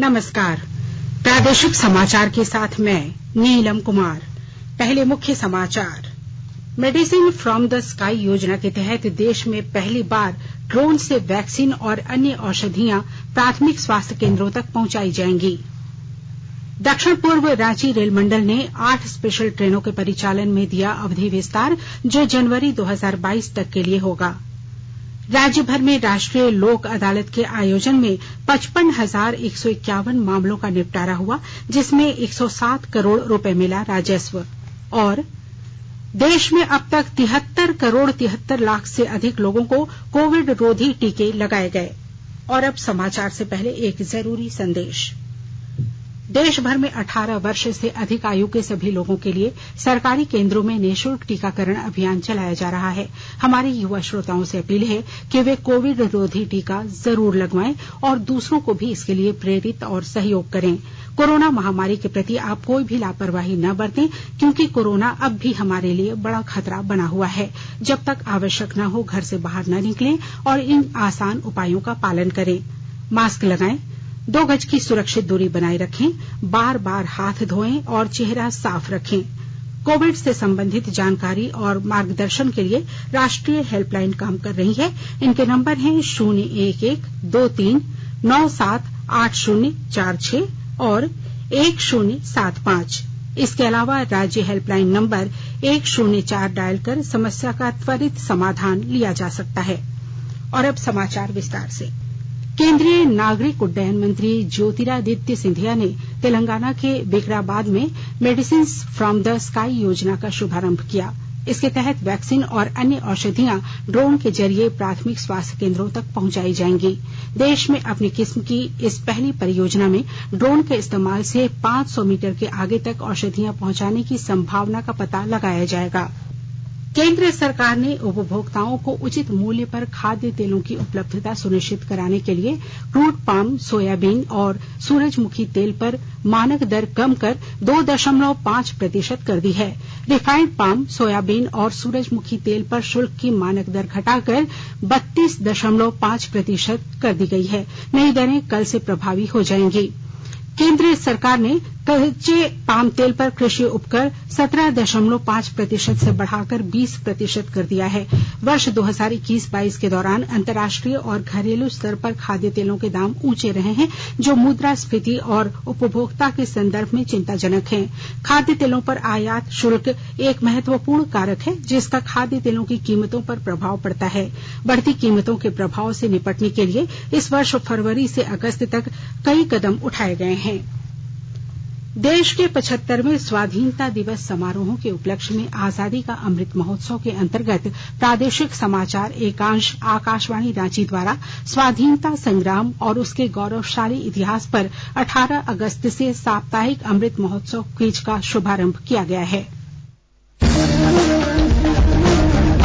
नमस्कार। प्रादेशिक समाचार के साथ मैं नीलम कुमार। पहले मुख्य समाचार। मेडिसिन फ्रॉम द स्काई योजना के तहत देश में पहली बार ड्रोन से वैक्सीन और अन्य औषधियां प्राथमिक स्वास्थ्य केंद्रों तक पहुंचाई जाएंगी। दक्षिण पूर्व रांची रेल मंडल ने 8 स्पेशल ट्रेनों के परिचालन में दिया अवधि विस्तार, जो जनवरी 2022 तक के लिए होगा। राज्य भर में राष्ट्रीय लोक अदालत के आयोजन में 55,151 मामलों का निपटारा हुआ, जिसमें 107 करोड़ रुपए मिला राजस्व। और देश में अब तक 73 करोड़ 73 लाख से अधिक लोगों को कोविड रोधी टीके लगाए गए। और अब समाचार से पहले एक जरूरी संदेश। देश भर में 18 वर्ष से अधिक आयु के सभी लोगों के लिए सरकारी केंद्रों में निःशुल्क टीकाकरण अभियान चलाया जा रहा है। हमारे युवा श्रोताओं से अपील है कि वे कोविड रोधी टीका जरूर लगवाएं और दूसरों को भी इसके लिए प्रेरित और सहयोग करें। कोरोना महामारी के प्रति आप कोई भी लापरवाही न बरतें, क्योंकि कोरोना अब भी हमारे लिए बड़ा खतरा बना हुआ है। जब तक आवश्यक न हो, घर से बाहर न निकलें और इन आसान उपायों का पालन करें। मास्क लगाएं, 2 गज की सुरक्षित दूरी बनाए रखें, बार बार हाथ धोएं और चेहरा साफ रखें। कोविड से संबंधित जानकारी और मार्गदर्शन के लिए राष्ट्रीय हेल्पलाइन काम कर रही है। इनके नंबर हैं 011-2397-8046 और 1075। इसके अलावा राज्य हेल्पलाइन नंबर 104 डायल कर समस्या का त्वरित समाधान लिया जा सकता है। और अब समाचार विस्तार से। केंद्रीय नागरिक उड्डयन मंत्री ज्योतिरादित्य सिंधिया ने तेलंगाना के विकाराबाद में मेडिसिन फ्रॉम द स्काई योजना का शुभारंभ किया। इसके तहत वैक्सीन और अन्य औषधियां ड्रोन के जरिए प्राथमिक स्वास्थ्य केंद्रों तक पहुंचाई जाएंगी। देश में अपनी किस्म की इस पहली परियोजना में ड्रोन के इस्तेमाल से 500 मीटर के आगे तक औषधियां पहुंचाने की संभावना का पता लगाया जाएगा। केंद्र सरकार ने उपभोक्ताओं को उचित मूल्य पर खाद्य तेलों की उपलब्धता सुनिश्चित कराने के लिए क्रूड पाम, सोयाबीन और सूरजमुखी तेल पर मानक दर कम कर 2.5% कर दी है। रिफाइंड पाम, सोयाबीन और सूरजमुखी तेल पर शुल्क की मानक दर घटाकर 32.5% कर दी गई है। नई दरें कल से प्रभावी हो जाएंगी। केंद्र सरकार ने कच्चे पाम तेल पर कृषि उपकर 17.5% से बढ़ाकर 20% कर दिया है। वर्ष 2021-22 के दौरान अंतर्राष्ट्रीय और घरेलू स्तर पर खाद्य तेलों के दाम ऊंचे रहे हैं, जो मुद्रास्फीति और उपभोक्ता के संदर्भ में चिंताजनक है। खाद्य तेलों पर आयात शुल्क एक महत्वपूर्ण कारक है, जिसका खाद्य तेलों की कीमतों पर प्रभाव पड़ता है। बढ़ती कीमतों के प्रभाव से निपटने के लिए इस वर्ष फरवरी से अगस्त तक कई कदम उठाए गए हैं। देश के 75वें स्वाधीनता दिवस समारोहों के उपलक्ष्य में आजादी का अमृत महोत्सव के अंतर्गत प्रादेशिक समाचार एकांश आकाशवाणी रांची द्वारा स्वाधीनता संग्राम और उसके गौरवशाली इतिहास पर 18 अगस्त से साप्ताहिक अमृत महोत्सव क्विज का शुभारंभ किया गया है।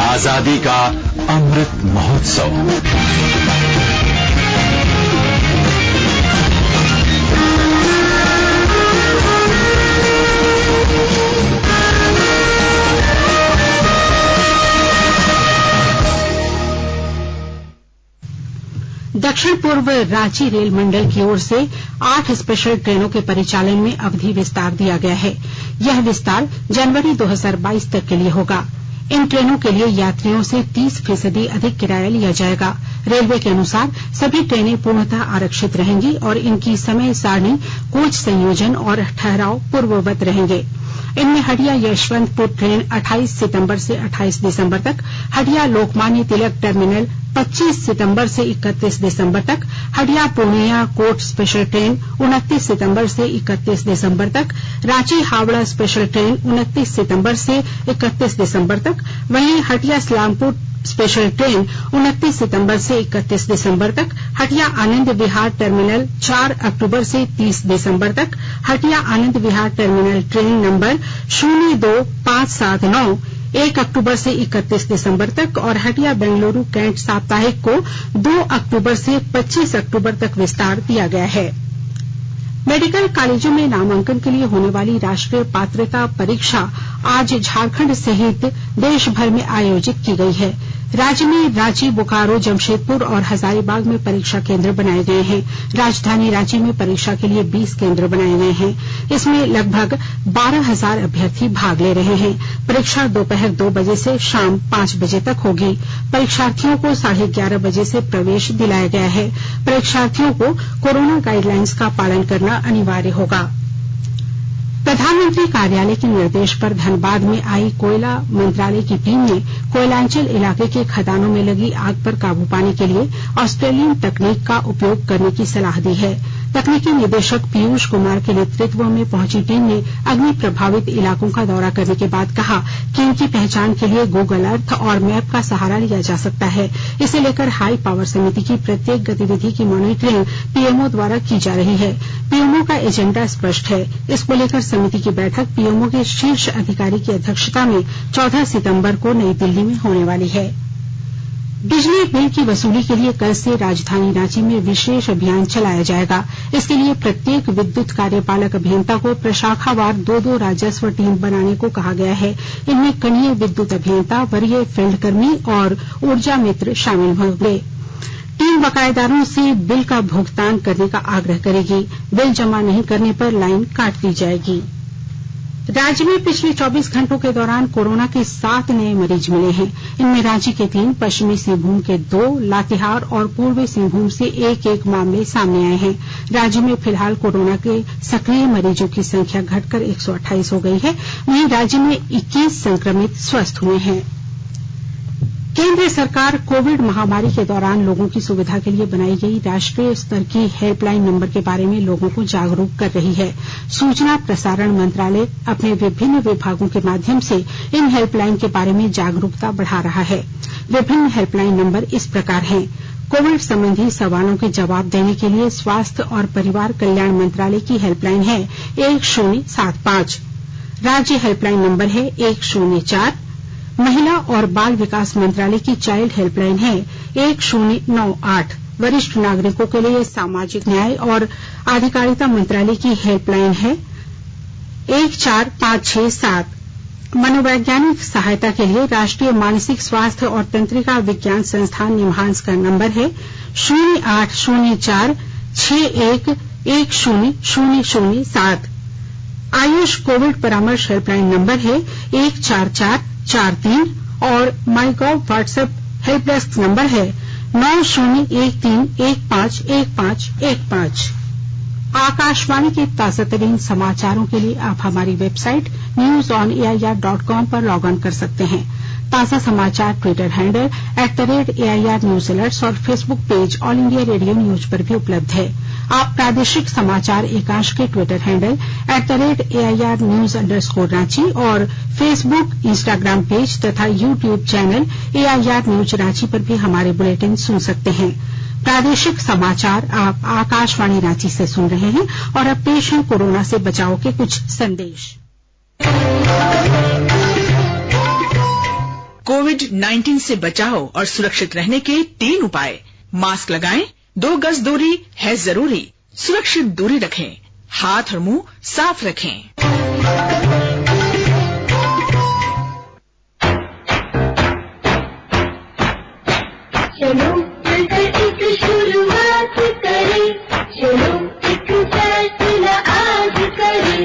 आजादी का अमृत महोत्सव। दक्षिण पूर्व रांची रेल मंडल की ओर से 8 स्पेशल ट्रेनों के परिचालन में अवधि विस्तार दिया गया है। यह विस्तार जनवरी 2022 तक के लिए होगा। इन ट्रेनों के लिए यात्रियों से 30% अधिक किराया लिया जाएगा। रेलवे के अनुसार सभी ट्रेनें पूर्णतः आरक्षित रहेंगी और इनकी समय सारणी, कोच संयोजन और ठहराव पूर्ववत रहेंगे। इनमें हटिया यशवंतपुर ट्रेन 28 सितंबर से 28 दिसंबर तक, हटिया लोकमान्य तिलक टर्मिनल 25 सितंबर से 31 दिसंबर तक, Hatia Purnia court special train 29 सितंबर से 31 दिसंबर तक, रांची हावड़ा स्पेशल ट्रेन 29 सितंबर से 31 दिसंबर तक, वहीं हटिया सलामपुर स्पेशल ट्रेन 29 सितंबर से 31 दिसंबर तक, हटिया आनंद विहार टर्मिनल 4 अक्टूबर से 30 दिसंबर तक, Hatia Anand Vihar terminal train number 02579 1 अक्टूबर से 31 दिसंबर तक और हटिया बेंगलुरु कैंट साप्ताहिक को 2 अक्टूबर से 25 अक्टूबर तक विस्तार दिया गया है। मेडिकल कॉलेजों में नामांकन के लिए होने वाली राष्ट्रीय पात्रता परीक्षा आज झारखंड सहित देश भर में आयोजित की गई है। राज्य में रांची, बोकारो, जमशेदपुर और हजारीबाग में परीक्षा केंद्र बनाए गए हैं। राजधानी रांची में परीक्षा के लिए 20 केंद्र बनाए गए हैं। इसमें लगभग 12,000 अभ्यर्थी भाग ले रहे हैं। परीक्षा दोपहर 2 बजे से शाम 5 बजे तक होगी। परीक्षार्थियों को 11:30 बजे से प्रवेश दिलाया गया है। परीक्षार्थियों को कोरोना गाइडलाइंस का पालन करना अनिवार्य होगा। प्रधानमंत्री कार्यालय के निर्देश पर धनबाद में आई कोयला मंत्रालय की टीम ने कोयलांचल इलाके के खदानों में लगी आग पर काबू पाने के लिए ऑस्ट्रेलियन तकनीक का उपयोग करने की सलाह दी है। तकनीकी निदेशक पीयूष कुमार के नेतृत्व में पहुंची टीम ने अग्नि प्रभावित इलाकों का दौरा करने के बाद कहा कि इनकी पहचान के लिए गूगल अर्थ और मैप का सहारा लिया जा सकता है। इसे लेकर हाई पावर समिति की प्रत्येक गतिविधि की मॉनिटरिंग पीएमओ द्वारा की जा रही है। पीएमओ का एजेंडा स्पष्ट है। इसको लेकर समिति की बैठक पीएमओ के शीर्ष अधिकारी की अध्यक्षता में 14 सितंबर को नई दिल्ली में होने वाली है। बिजली बिल की वसूली के लिए कल से राजधानी रांची में विशेष अभियान चलाया जाएगा। इसके लिए प्रत्येक विद्युत कार्यपालक अभियंता को प्रशाखावार 2-2 राजस्व टीम बनाने को कहा गया है। इनमें कनीय विद्युत अभियंता, वरीय फील्ड कर्मी और ऊर्जा मित्र शामिल होंगे। टीम बकायेदारों से बिल का भुगतान करने का आग्रह करेगी। बिल जमा नहीं करने पर लाइन काट दी जाएगी। राज्य में पिछले 24 घंटों के दौरान कोरोना के 7 नए मरीज मिले हैं। इनमें रांची के 3, पश्चिमी सिंहभूम के 2, लातेहार और पूर्वी सिंहभूम से 1-1 मामले सामने आए हैं। राज्य में फिलहाल कोरोना के सक्रिय मरीजों की संख्या घटकर 128 हो गई है। वहीं राज्य में 21 संक्रमित स्वस्थ हुए हैं। केंद्र सरकार कोविड महामारी के दौरान लोगों की सुविधा के लिए बनाई गई राष्ट्रीय स्तर की हेल्पलाइन नंबर के बारे में लोगों को जागरूक कर रही है। सूचना प्रसारण मंत्रालय अपने विभिन्न विभागों के माध्यम से इन हेल्पलाइन के बारे में जागरूकता बढ़ा रहा है। विभिन्न हेल्पलाइन नंबर इस प्रकार हैं। कोविड संबंधी सवालों के जवाब देने के लिए स्वास्थ्य और परिवार कल्याण मंत्रालय की हेल्पलाइन है 1075। राज्य हेल्पलाइन नंबर है 104। महिला और बाल विकास मंत्रालय की चाइल्ड हेल्पलाइन है 1098। वरिष्ठ नागरिकों के लिए सामाजिक न्याय और आधिकारिता मंत्रालय की हेल्पलाइन है 14567। मनोवैज्ञानिक सहायता के लिए राष्ट्रीय मानसिक स्वास्थ्य और तंत्रिका विज्ञान संस्थान निम्हांस का नंबर है 0804 611007। आयुष कोविड परामर्श हेल्पलाइन नंबर है 14443 और MyGov WhatsApp help desk number है 9013151515। आकाशवाणी के ताजातरीन समाचारों के लिए आप हमारी वेबसाइट newsonair.com पर लॉग ऑन कर सकते हैं। ताजा समाचार Twitter handle @AIR News Alerts और Facebook page all India radio news पर भी उपलब्ध है। आप प्रादेशिक समाचार एकांश के ट्विटर हैंडल @AIR News_Ranchi और फेसबुक, इंस्टाग्राम पेज तथा YouTube channel AIR News Ranchi पर भी हमारे बुलेटिन सुन सकते हैं। प्रादेशिक समाचार आप आकाशवाणी रांची से सुन रहे हैं और अब पेश है कोरोना से बचाव के कुछ संदेश। कोविड-19 से बचाव और सुरक्षित रहने के 3 उपाय। मास्क लगाएं, 2 गज दूरी है जरूरी, सुरक्षित दूरी रखें, हाथ और मुंह साफ रखें। चलो मिलकर एक शुरुआत करें, चलो एक फैसला आज करें,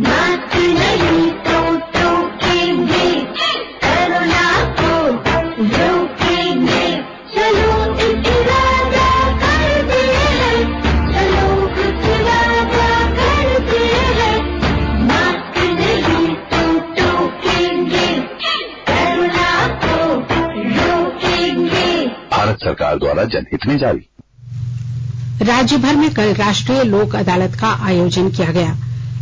मास्क नहीं तो टोकेंगे, कोरोना को रोकेंगे, चलो एक वादा करते हैं, चलो एक वादा करते हैं, मास्क नहीं तो टोकेंगे, कोरोना को रोकेंगे। भारत सरकार द्वारा जनहित में जारी। राज्य भर में कल राष्ट्रीय लोक अदालत का आयोजन किया गया।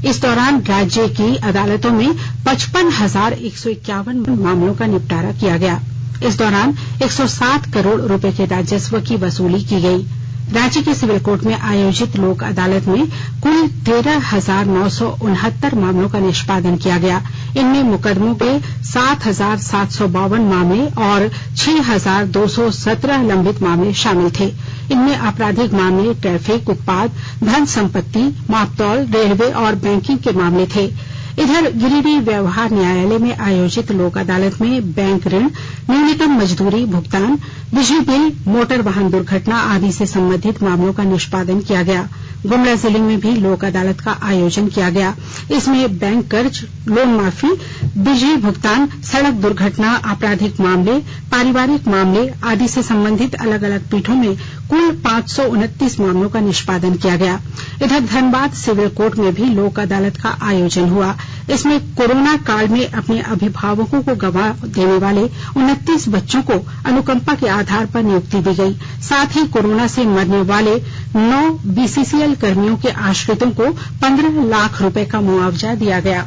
इस दौरान राज्य की अदालतों में 55,151 मामलों का निपटारा किया गया। इस दौरान 107 करोड़ रुपए के राजस्व की वसूली की गई। रांची के सिविल कोर्ट में आयोजित लोक अदालत में कुल 13,969 मामलों का निष्पादन किया गया। इनमें मुकदमों के 7,752 मामले और 6,217 लंबित मामले शामिल थे। इनमें आपराधिक मामले, ट्रैफिक, उत्पाद, धन संपत्ति, मापतौल, रेलवे और बैंकिंग के मामले थे। इधर गिरिडीह व्यवहार न्यायालय में आयोजित लोक अदालत में बैंक ऋण, न्यूनतम मजदूरी भुगतान, बिजली बिल, मोटर वाहन दुर्घटना आदि से संबंधित मामलों का निष्पादन किया गया। गुमला जिले में भी लोक अदालत का आयोजन किया गया। इसमें बैंक कर्ज, लोन माफी, बिजली भुगतान, सड़क दुर्घटना, आपराधिक मामले, पारिवारिक मामले आदि से संबंधित अलग अलग पीठों में कुल 529 मामलों का निष्पादन किया गया। इधर धनबाद सिविल कोर्ट में भी लोक अदालत का आयोजन हुआ। इसमें कोरोना काल में अपने अभिभावकों को गंवा देने वाले 29 बच्चों को अनुकंपा के आधार पर नियुक्ति दी गई। साथ ही कोरोना से मरने वाले 9 बीसीसीएल कर्मियों के आश्रितों को 15 लाख रुपए का मुआवजा दिया गया।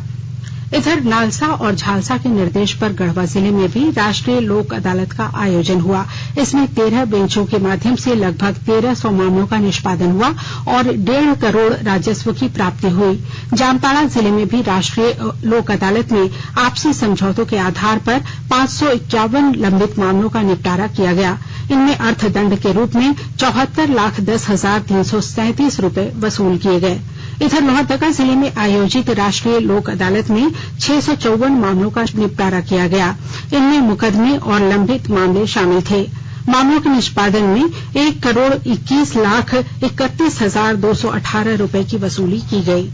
इधर नालसा और झालसा के निर्देश पर गढ़वा जिले में भी राष्ट्रीय लोक अदालत का आयोजन हुआ। इसमें 13 बेंचों के माध्यम से लगभग 1300 मामलों का निष्पादन हुआ और 1.5 करोड़ राजस्व की प्राप्ति हुई। जामताड़ा जिले में भी राष्ट्रीय लोक अदालत में आपसी समझौतों के आधार पर 551 लंबित मामलों का निपटारा किया गया। इनमें अर्थदंड के रूप में 74,10,337 रुपए वसूल किए गए। इधर लोहरदगा जिले में आयोजित राष्ट्रीय लोक अदालत में 654 मामलों का निपटारा किया गया। इनमें मुकदमे और लंबित मामले शामिल थे। मामलों के निष्पादन में 1,21,31,218 रुपए की वसूली की गई।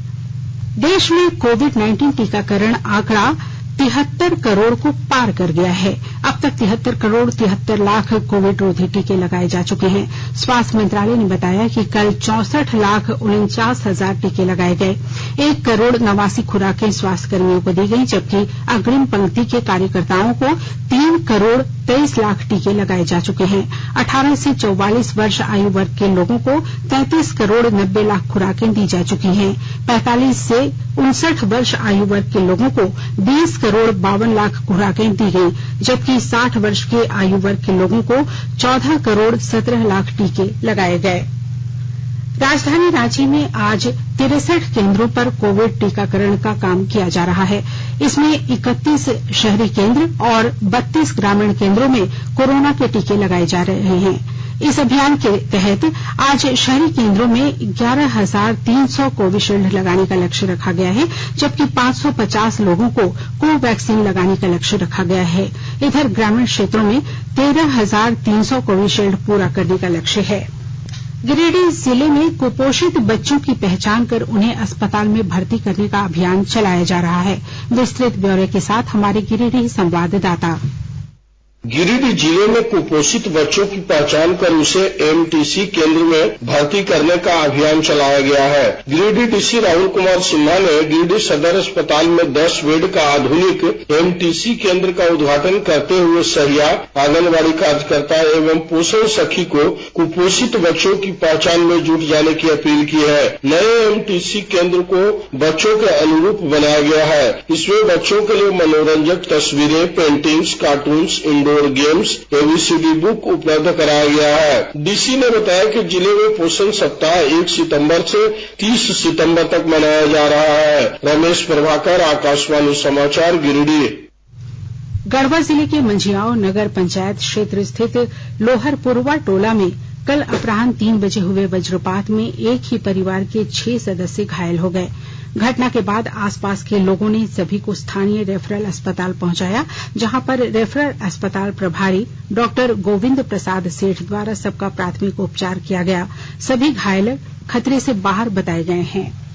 देश में कोविड-19 टीकाकरण आंकड़ा 73 करोड़ को पार कर गया है। अब तक 73 करोड़ 73 लाख कोविड रोधी टीके लगाए जा चुके हैं। स्वास्थ्य मंत्रालय ने बताया कि कल 64,49,000 टीके लगाए गए। 1 करोड़ 89 खुराकें स्वास्थ्यकर्मियों को दी गई, जबकि अग्रिम पंक्ति के कार्यकर्ताओं को 3 करोड़ 23 लाख टीके लगाए जा चुके हैं। 18 से 44 वर्ष आयु वर्ग के लोगों को 33 करोड़ 90 लाख खुराकें दी जा चुकी हैं। 45 से 59 वर्ष आयु वर्ग के लोगों को 20 करोड़ 52 लाख खुराकें दी गई, जबकि 60 वर्ष के आयु वर्ग के लोगों को 14 करोड़ 17 लाख टीके लगाए गए। राजधानी रांची में आज 63 केंद्रों पर कोविड टीकाकरण का काम किया जा रहा है। इसमें 31 शहरी केंद्र और 32 ग्रामीण केंद्रों में कोरोना के टीके लगाए जा रहे हैं। इस अभियान के तहत आज शहरी केंद्रों में 11,300 कोविशील्ड लगाने का लक्ष्य रखा गया है, जबकि 550 लोगों को कोवैक्सीन लगाने का लक्ष्य रखा गया है। इधर ग्रामीण क्षेत्रों में 13,300 कोविशील्ड पूरा करने का लक्ष्य है। गिरिडीह जिले में कुपोषित बच्चों की पहचान कर उन्हें अस्पताल में भर्ती करने का अभियान चलाया जा रहा है। विस्तृत ब्यौरे के साथ हमारे गिरिडीह संवाददाता। गिरिडीह जिले में कुपोषित बच्चों की पहचान कर उसे एमटीसी केंद्र में भर्ती करने का अभियान चलाया गया है। गिरिडीह डीसी राहुल कुमार सिन्हा ने गिरिडीह सदर अस्पताल में 10 बेड का आधुनिक एमटीसी केंद्र का उद्घाटन करते हुए सहिया, आंगनबाड़ी कार्यकर्ता एवं पोषण सखी को कुपोषित बच्चों की पहचान में जुट जाने की अपील की है। नए एमटीसी केंद्र को बच्चों के अनुरूप बनाया गया है। इसमें बच्चों के लिए मनोरंजक तस्वीरें, paintings, cartoons, indoor games, ABCD book उपलब्ध कराया गया है। डीसी ने बताया कि जिले में पोषण सप्ताह 1 सितंबर से 30 सितंबर तक मनाया जा रहा है। रमेश प्रभाकर, आकाशवाणी समाचार, गिरिडीह। गढ़वा जिले के मंझियाव नगर पंचायत क्षेत्र स्थित लोहरपुरवा टोला में कल अपराह्न 3 बजे हुए वज्रपात में एक ही परिवार के 6 सदस्य घायल हो गए। घटना के बाद आसपास के लोगों ने सभी को स्थानीय रेफरल अस्पताल पहुंचाया, जहां पर रेफरल अस्पताल प्रभारी डॉक्टर गोविंद प्रसाद सेठ द्वारा सबका प्राथमिक उपचार किया गया। सभी घायल खतरे से बाहर बताए गए हैं।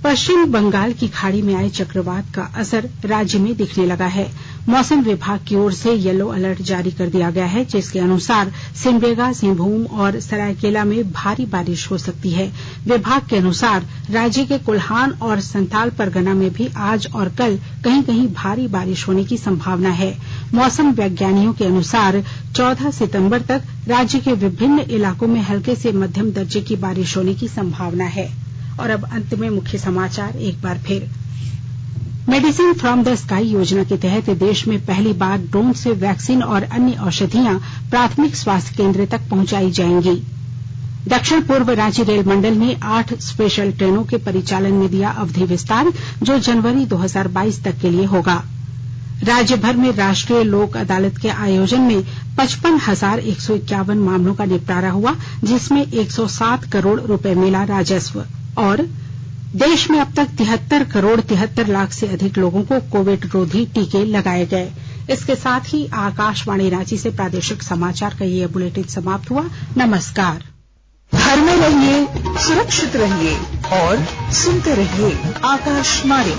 पश्चिम बंगाल की खाड़ी में आए चक्रवात का असर राज्य में दिखने लगा है। मौसम विभाग की ओर से येलो अलर्ट जारी कर दिया गया है, जिसके अनुसार सिमडेगा, सिंहभूम और सरायकेला में भारी बारिश हो सकती है। विभाग के अनुसार राज्य के कुल्हान और संथाल परगना में भी आज और कल कहीं कहीं भारी बारिश होने की संभावना है। मौसम वैज्ञानिकों के अनुसार 14 सितंबर तक राज्य के विभिन्न इलाकों में हल्के से मध्यम दर्जे की बारिश होने की संभावना है। और अब अंत में मुख्य समाचार एक बार फिर। मेडिसिन फ्रॉम द स्काई योजना के तहत देश में पहली बार ड्रोन से वैक्सीन और अन्य औषधियां प्राथमिक स्वास्थ्य केंद्र तक पहुंचाई जाएंगी। दक्षिण पूर्व रांची रेल मंडल ने 8 स्पेशल ट्रेनों के परिचालन में दिया अवधि विस्तार, जो जनवरी 2022 तक के लिए होगा। राज्य भर में राष्ट्रीय लोक अदालत के आयोजन में 55,151 मामलों का निपटारा हुआ, जिसमें 107 करोड़ रुपए मिला राजस्व। और देश में अब तक 73 करोड़ 73 लाख से अधिक लोगों को कोविड रोधी टीके लगाए गए। इसके साथ ही आकाशवाणी रांची से प्रादेशिक समाचार का ये बुलेटिन समाप्त हुआ। नमस्कार। घर में रहिए, सुरक्षित रहिए और सुनते रहिए आकाशवाणी।